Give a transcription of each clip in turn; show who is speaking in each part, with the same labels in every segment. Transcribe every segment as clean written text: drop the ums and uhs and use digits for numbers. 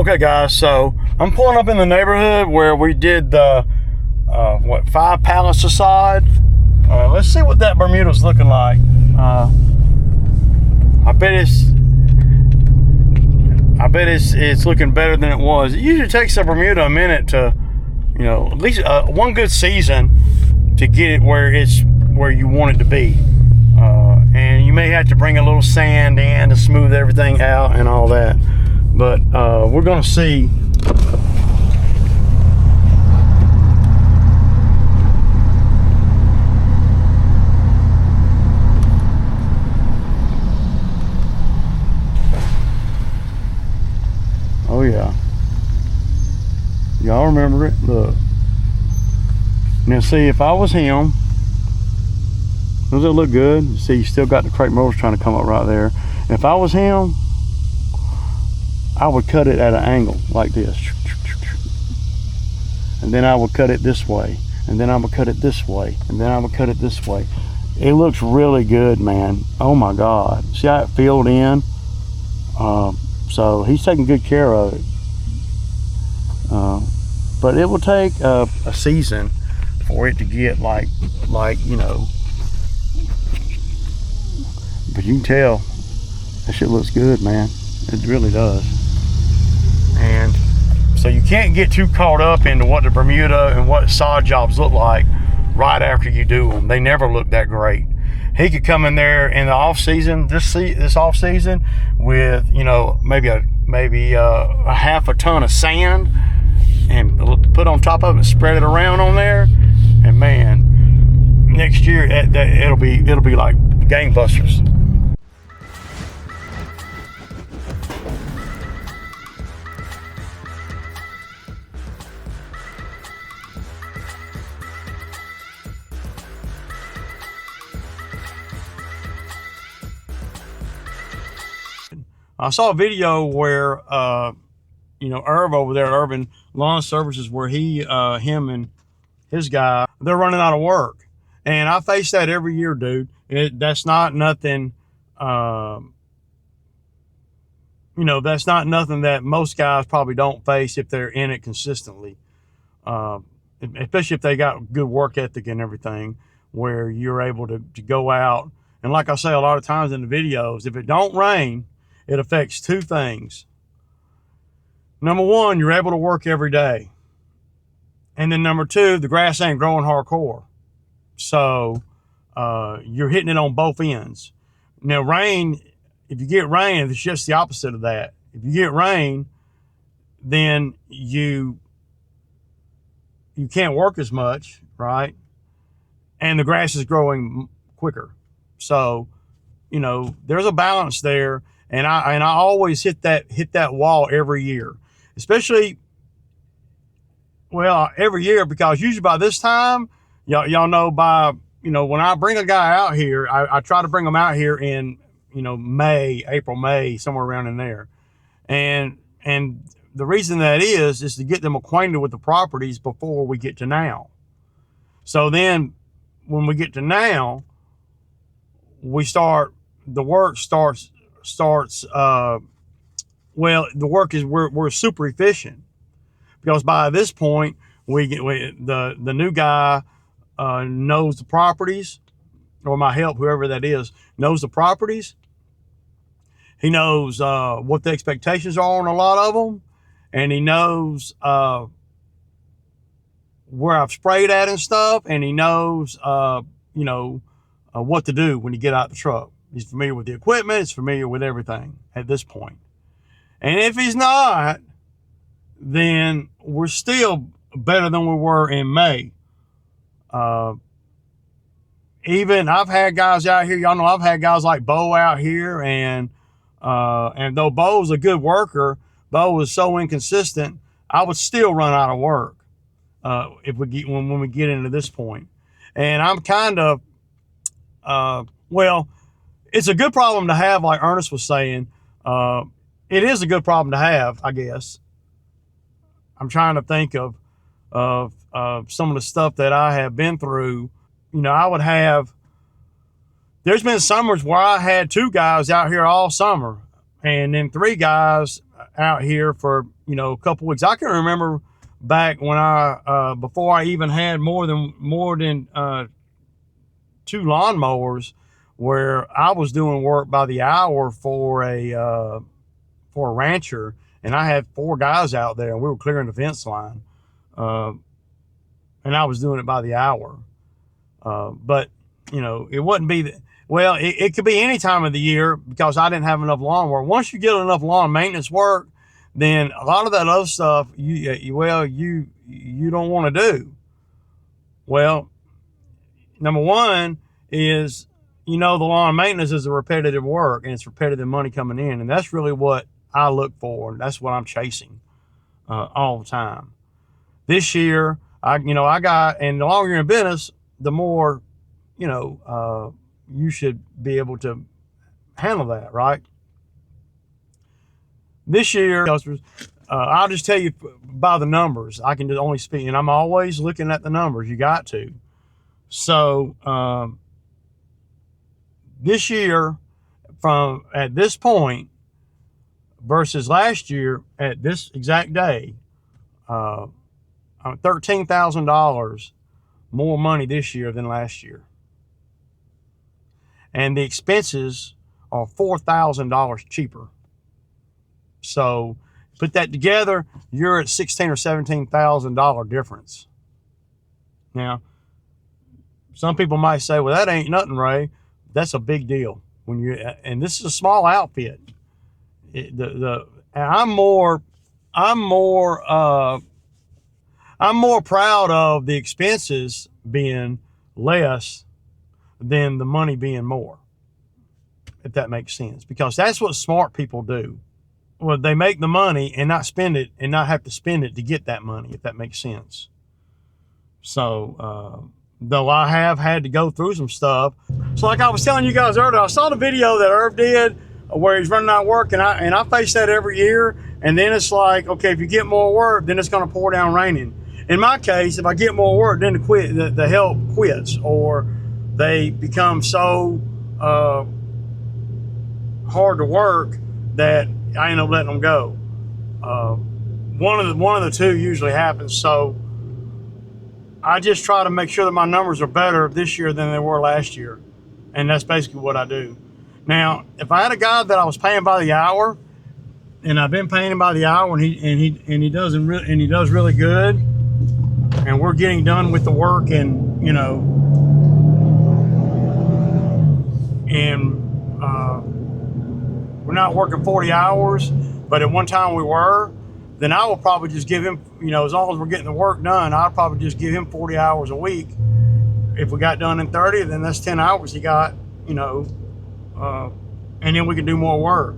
Speaker 1: Okay guys, so I'm pulling up in the neighborhood where we did the 5 pallets of sod. Let's see what that Bermuda's looking like. I bet it's looking better than it was. It usually takes a Bermuda a minute to, at least one good season to get it where you want it to be. And you may have to bring a little sand in to smooth everything out and all that. But we're gonna see. Oh yeah, y'all remember it. Look, now see, if I was him, does it look good? See, you still got the crepe motors trying to come up right there. If I was him, I would cut it at an angle like this, and then I would cut it this way, and then I would cut it this way, and then I would cut it this way. It looks really good, man. Oh my God, see how it filled in? So he's taking good care of it, but it will take a season for it to get like but you can tell that shit looks good, man. It really does. And so you can't get too caught up into what the Bermuda and what sod jobs look like right after you do them. They never look that great. He could come in there in the off season, this off season, with maybe a half a ton of sand, and put on top of it, and spread it around on there, and man, next year it'll be like gangbusters. I saw a video where, Irv over there at Urban Lawn Services, where him and his guy, they're running out of work. And I face that every year, dude. That's not nothing, that's not nothing that most guys probably don't face if they're in it consistently. Especially if they got good work ethic and everything, where you're able to go out. And like I say a lot of times in the videos, if it don't rain, it affects two things. Number one, you're able to work every day. And then number two, the grass ain't growing hardcore. So you're hitting it on both ends. Now rain, if you get rain, it's just the opposite of that. If you get rain, then you can't work as much, right? And the grass is growing quicker. So, there's a balance there. And I always hit that wall every year, especially, every year, because usually by this time, y'all know when I bring a guy out here, I try to bring them out here in, April, May, somewhere around in there. And the reason that is to get them acquainted with the properties before we get to now. So then when we get to now, the work starts, the work is, we're super efficient, because by this point the new guy knows the properties, or my help, whoever that is, knows the properties. He knows what the expectations are on a lot of them, and he knows where I've sprayed at and stuff, and he knows what to do when you get out the truck. He's familiar with the equipment. He's familiar with everything at this point. And if he's not, then we're still better than we were in May. Even I've had guys out here, y'all know I've had guys like Bo out here, and though Bo's a good worker, Bo was so inconsistent, I would still run out of work when we get into this point. And I'm kind of, it's a good problem to have, like Ernest was saying. It is a good problem to have, I guess. I'm trying to think of some of the stuff that I have been through. There's been summers where I had 2 guys out here all summer, and then 3 guys out here for, you know, a couple weeks. I can remember back when before I even had more than 2 lawnmowers, where I was doing work by the hour for a rancher, and I had 4 guys out there, and we were clearing the fence line, and I was doing it by the hour. But you know, it wouldn't be well. It could be any time of the year because I didn't have enough lawn work. Once you get enough lawn maintenance work, then a lot of that other stuff you don't want to do. Well, number one is, you know, the lawn maintenance is a repetitive work, and it's repetitive money coming in, and that's really what I look for, and that's what I'm chasing all the time. This year, and the longer you're in business, the more, you know, you should be able to handle that, right? This year, I'll just tell you by the numbers. I can just only speak, and I'm always looking at the numbers. You got to. So this year, from at this point versus last year at this exact day, $13,000 more money this year than last year. And the expenses are $4,000 cheaper. So put that together, you're at $16,000 or $17,000 difference. Now, some people might say, well, that ain't nothing, Ray. That's a big deal. And this is a small outfit. I'm more proud of the expenses being less than the money being more, if that makes sense, because that's what smart people do. Well, they make the money and not spend it, and not have to spend it to get that money, if that makes sense. So, though I have had to go through some stuff. So like I was telling you guys earlier, I saw the video that Irv did where he's running out of work, and I face that every year. And then it's like, okay, if you get more work, then it's going to pour down raining. In my case, if I get more work, then the help quits, or they become so hard to work that I end up letting them go. One of the two usually happens. So I just try to make sure that my numbers are better this year than they were last year, and that's basically what I do. Now, if I had a guy that I was paying by the hour, and I've been paying him by the hour, and he does really good, and we're getting done with the work, and you know, and we're not working 40 hours, but at one time we were, then I will probably just give him, you know, as long as we're getting the work done, I'll probably just give him 40 hours a week. If we got done in 30, then that's 10 hours he got, you know, and then we can do more work.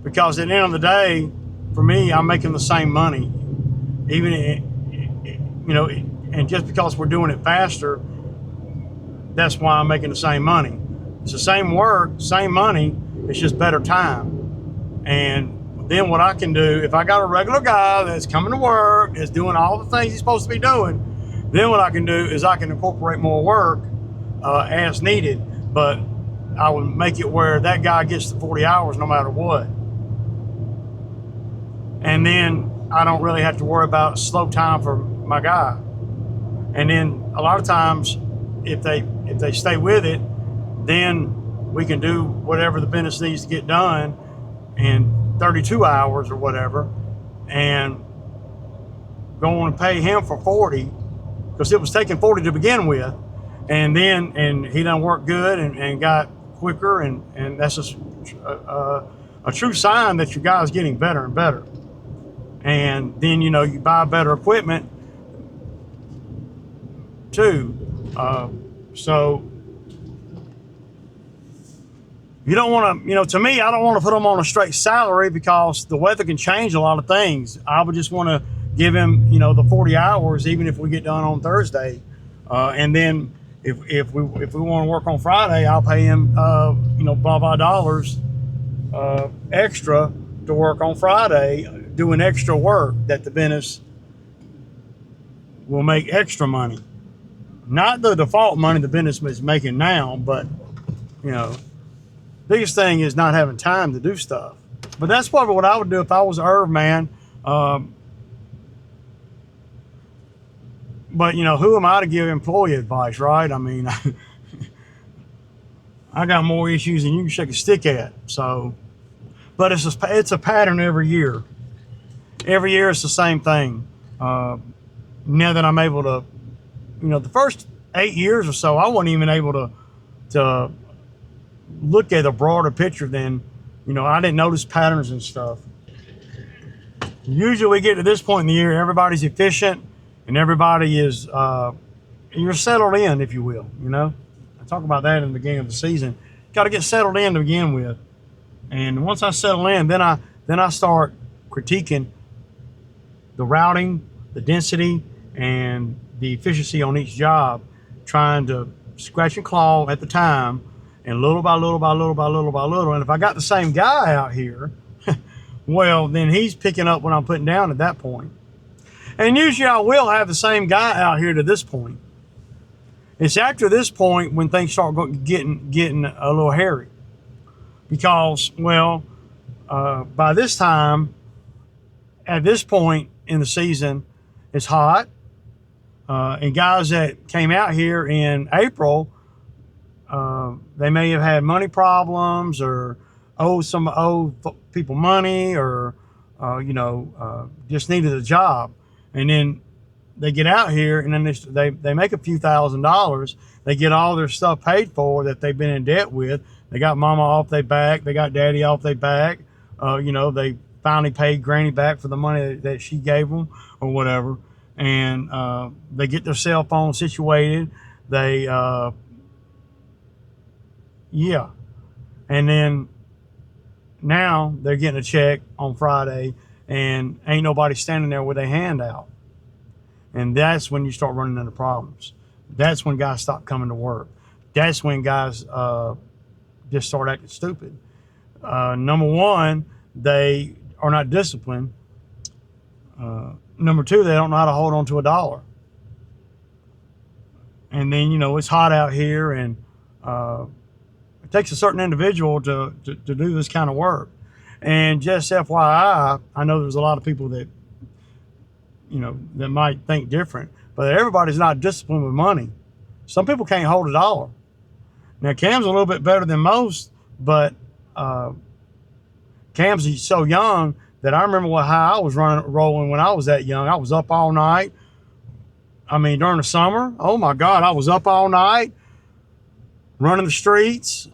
Speaker 1: Because at the end of the day, for me, I'm making the same money. Even, you know, and just because we're doing it faster, that's why I'm making the same money. It's the same work, same money, it's just better time. And then what I can do, if I got a regular guy that's coming to work, that's doing all the things he's supposed to be doing, then what I can do is I can incorporate more work as needed. But I would make it where that guy gets the 40 hours no matter what. And then I don't really have to worry about slow time for my guy. And then a lot of times, if they stay with it, then we can do whatever the business needs to get done in 32 hours or whatever, and go on and pay him for 40, because it was taking 40 to begin with, and he done worked good and got quicker, and that's just a true sign that your guy's getting better and better. And then, you know, you buy better equipment too. So you don't want to, you know, to me, I don't want to put him on a straight salary, because the weather can change a lot of things. I would just want to give him, you know, the 40 hours, even if we get done on Thursday. And then if we want to work on Friday, I'll pay him, you know, blah, blah dollars extra to work on Friday, doing extra work that the business will make extra money. Not the default money the business is making now, but, you know, biggest thing is not having time to do stuff. But that's probably what I would do if I was Irv, man. But you know, who am I to give employee advice, right? I mean, I got more issues than you can shake a stick at. So, but it's a pattern every year. Every year it's the same thing. Now that I'm able to, you know, the first 8 years or so, I wasn't even able to look at a broader picture than, you know, I didn't notice patterns and stuff. Usually we get to this point in the year, everybody's efficient and everybody is, you're settled in, if you will, you know. I talk about that in the beginning of the season. Got to get settled in to begin with. And once I settle in, then I start critiquing the routing, the density, and the efficiency on each job, trying to scratch and claw at the time, and little by little by little by little by little. And if I got the same guy out here, well, then he's picking up what I'm putting down at that point. And usually I will have the same guy out here to this point. It's after this point when things start getting a little hairy. Because, well, by this time, at this point in the season, it's hot. And guys that came out here in April, they may have had money problems or owe people money or, just needed a job. And then they get out here and then they make a few $1,000s. They get all their stuff paid for that they've been in debt with. They got mama off their back. They got daddy off their back. They finally paid granny back for the money that she gave them or whatever. And they get their cell phone situated. And then now they're getting a check on Friday and ain't nobody standing there with a hand out. And that's when you start running into problems. That's when guys stop coming to work. That's when guys just start acting stupid. Number one, they are not disciplined. Number two, they don't know how to hold on to a dollar. And then, it's hot out here, and it takes a certain individual to do this kind of work. And just FYI, I know there's a lot of people that, that might think different, but everybody's not disciplined with money. Some people can't hold a dollar. Now, Cam's a little bit better than most, but Cam's so young that I remember how I was rolling when I was that young. I was up all night. I mean, during the summer, oh my God, I was up all night, running the streets,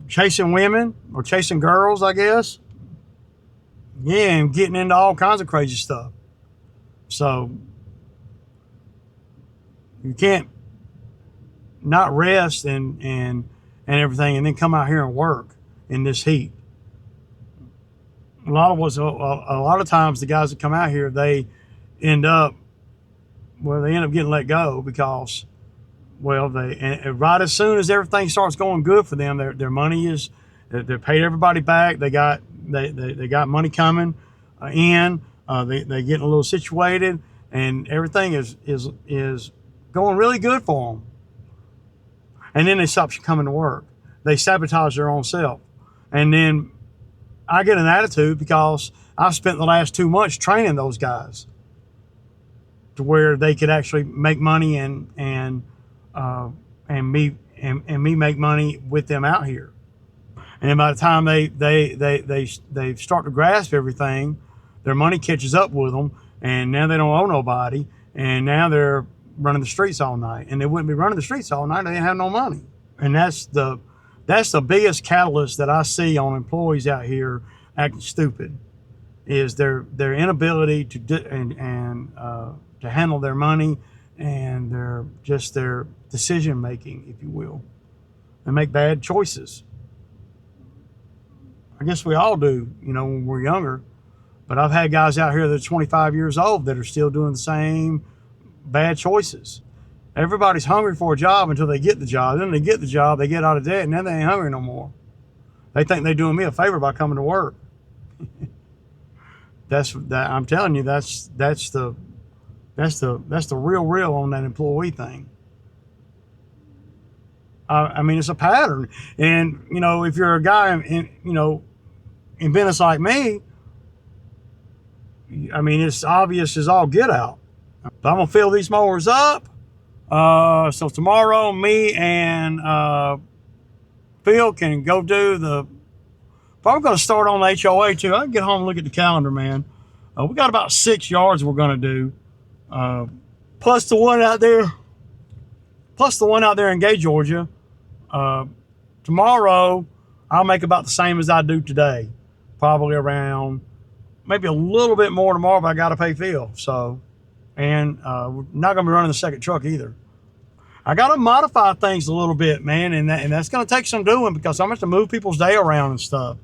Speaker 1: chasing women or chasing girls, I guess. Yeah, and getting into all kinds of crazy stuff. So you can't not rest and everything and then come out here and work in this heat. A lot of times the guys that come out here, they end up getting let go because, right as soon as everything starts going good for them, their money is, they're paid everybody back. They got money coming in. They getting a little situated, and everything is going really good for them. And then they stop coming to work. They sabotage their own self, and then I get an attitude because I've spent the last 2 months training those guys to where they could actually make money and me make money with them out here. And by the time they start to grasp everything, their money catches up with them, and now they don't owe nobody, and now they're running the streets all night. And they wouldn't be running the streets all night; they didn't have no money. And that's the biggest catalyst that I see on employees out here acting stupid, is their inability to handle their money and their decision making, if you will. They make bad choices. I guess we all do, when we're younger. But I've had guys out here that are 25 years old that are still doing the same bad choices. Everybody's hungry for a job until they get the job. Then they get the job, they get out of debt, and then they ain't hungry no more. They think they're doing me a favor by coming to work. I'm telling you, that's the real on that employee thing. I mean, it's a pattern. And, if you're a guy, in business like me, I mean, it's obvious as all get out. But I'm gonna fill these mowers up. So tomorrow, me and Phil can go do the. Probably gonna start on the HOA too. I can get home and look at the calendar, man. We got about 6 yards we're gonna do, plus the one out there, in Gay, Georgia. Tomorrow, I'll make about the same as I do today. Probably around, maybe a little bit more tomorrow, but I got to pay Phil. So, and we're not going to be running the second truck either. I got to modify things a little bit, man, and that's going to take some doing because I'm going to have to move people's day around and stuff.